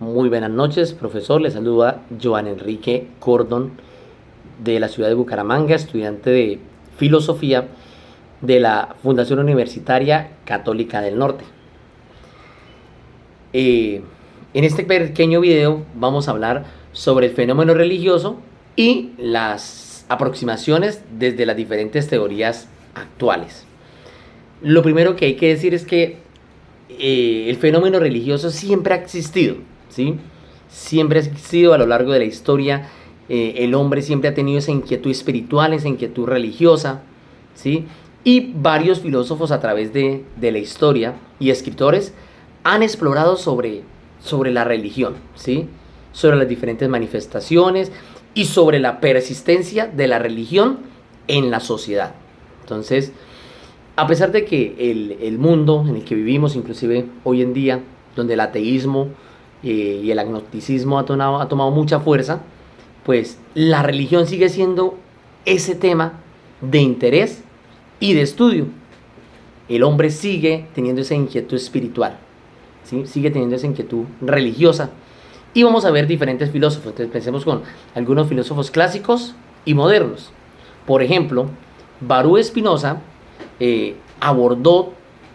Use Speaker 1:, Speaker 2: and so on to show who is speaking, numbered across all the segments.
Speaker 1: Muy buenas noches, profesor. Le saluda Joan Enrique Cordon de la ciudad de Bucaramanga, estudiante de filosofía de la Fundación Universitaria Católica del Norte. En este pequeño video vamos a hablar sobre el fenómeno religioso y las aproximaciones desde las diferentes teorías actuales. Lo primero que hay que decir es que el fenómeno religioso siempre ha existido, ¿sí? Siempre ha existido a lo largo de la historia. El hombre siempre ha tenido esa inquietud espiritual, esa inquietud religiosa, ¿sí? Y varios filósofos a través de la historia y escritores han explorado sobre la religión, ¿sí? Sobre las diferentes manifestaciones y sobre la persistencia de la religión en la sociedad. Entonces, a pesar de que el mundo en el que vivimos, inclusive hoy en día, donde el ateísmo y el agnosticismo ha tomado mucha fuerza, pues la religión sigue siendo ese tema de interés y de estudio. El hombre sigue teniendo esa inquietud espiritual, ¿sí? Sigue teniendo esa inquietud religiosa. Y vamos a ver diferentes filósofos. Entonces pensemos con algunos filósofos clásicos y modernos. Por ejemplo, Baruch Spinoza abordó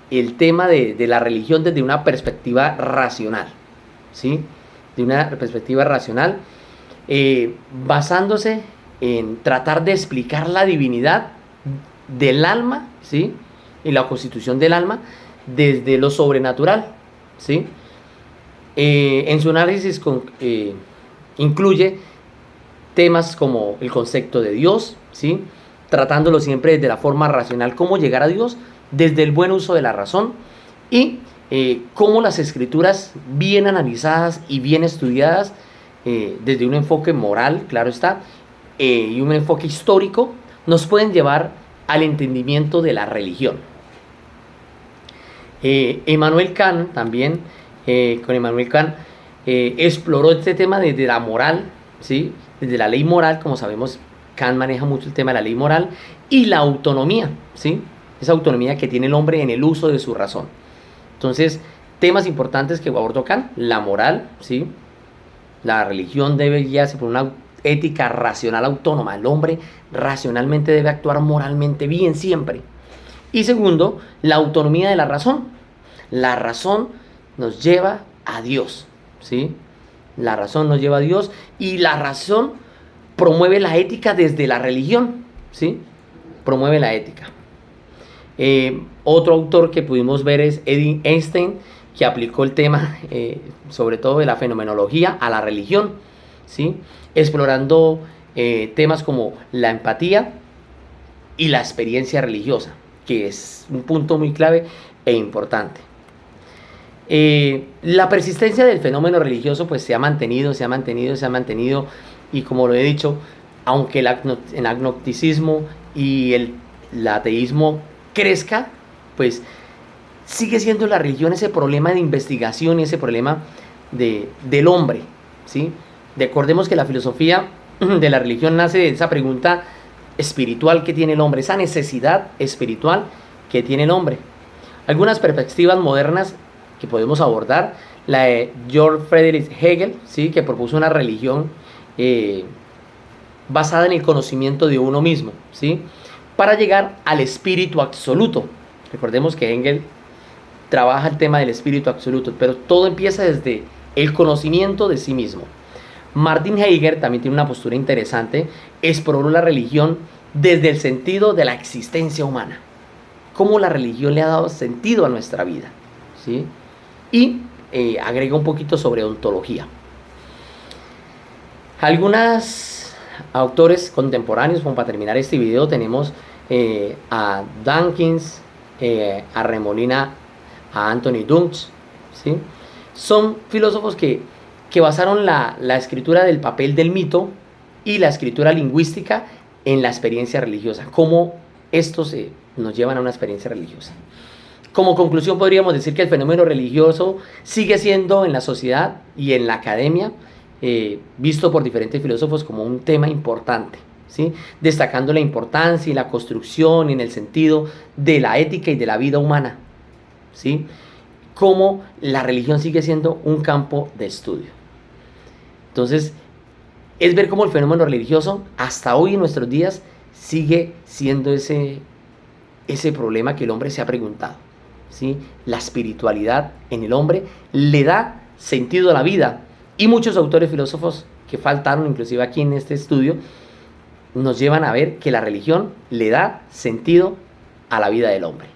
Speaker 1: el tema de la religión desde una perspectiva racional, ¿sí? De una perspectiva racional, basándose en tratar de explicar la divinidad del alma, ¿sí? Y la constitución del alma desde lo sobrenatural, ¿sí? En su análisis incluye temas como el concepto de Dios, ¿sí? Tratándolo siempre desde la forma racional, cómo llegar a Dios desde el buen uso de la razón y cómo las escrituras bien analizadas y bien estudiadas desde un enfoque moral, claro está, y un enfoque histórico, nos pueden llevar al entendimiento de la religión. Immanuel Kant también, con Immanuel Kant, exploró este tema desde la moral, ¿sí? Desde la ley moral. Como sabemos, Kant maneja mucho el tema de la ley moral y la autonomía, ¿sí? Esa autonomía que tiene el hombre en el uso de su razón. Entonces, temas importantes que abordó Kant: la moral, ¿sí? La religión debe guiarse por una ética racional autónoma. El hombre racionalmente debe actuar moralmente bien siempre. Y segundo, la autonomía de la razón. La razón nos lleva a Dios, ¿sí? La razón nos lleva a Dios y la razón promueve la ética desde la religión, ¿sí? Promueve la ética. Otro autor que pudimos ver es Edith Einstein, que aplicó el tema, sobre todo de la fenomenología, a la religión, ¿sí? Explorando temas como la empatía y la experiencia religiosa, que es un punto muy clave e importante. La persistencia del fenómeno religioso pues se ha mantenido, y como lo he dicho, aunque el agnosticismo y el ateísmo crezca, pues sigue siendo la religión ese problema de investigación y ese problema del hombre, ¿sí? Recordemos que la filosofía de la religión nace de esa pregunta espiritual que tiene el hombre, esa necesidad espiritual que tiene el hombre. Algunas perspectivas modernas que podemos abordar: la de Georg Friedrich Hegel, ¿sí? Que propuso una religión basada en el conocimiento de uno mismo, ¿sí? Para llegar al espíritu absoluto. Recordemos que Hegel trabaja el tema del espíritu absoluto, pero todo empieza desde el conocimiento de sí mismo. Martin Heidegger también tiene una postura interesante, exploró la religión desde el sentido de la existencia humana, cómo la religión le ha dado sentido a nuestra vida, ¿sí? Y agrega un poquito sobre ontología. Algunos autores contemporáneos, como para terminar este video, tenemos a Dawkins, a Remolina, a Anthony Dux, ¿sí? Son filósofos que basaron la escritura del papel del mito y la escritura lingüística en la experiencia religiosa, cómo estos nos llevan a una experiencia religiosa. Como conclusión, podríamos decir que el fenómeno religioso sigue siendo en la sociedad y en la academia visto por diferentes filósofos como un tema importante, ¿sí? Destacando la importancia y la construcción en el sentido de la ética y de la vida humana, ¿sí? cómo la religión sigue siendo un campo de estudio. Entonces, es ver cómo el fenómeno religioso hasta hoy en nuestros días sigue siendo ese problema que el hombre se ha preguntado, ¿sí? La espiritualidad en el hombre le da sentido a la vida, y muchos autores filósofos que faltaron inclusive aquí en este estudio nos llevan a ver que la religión le da sentido a la vida del hombre.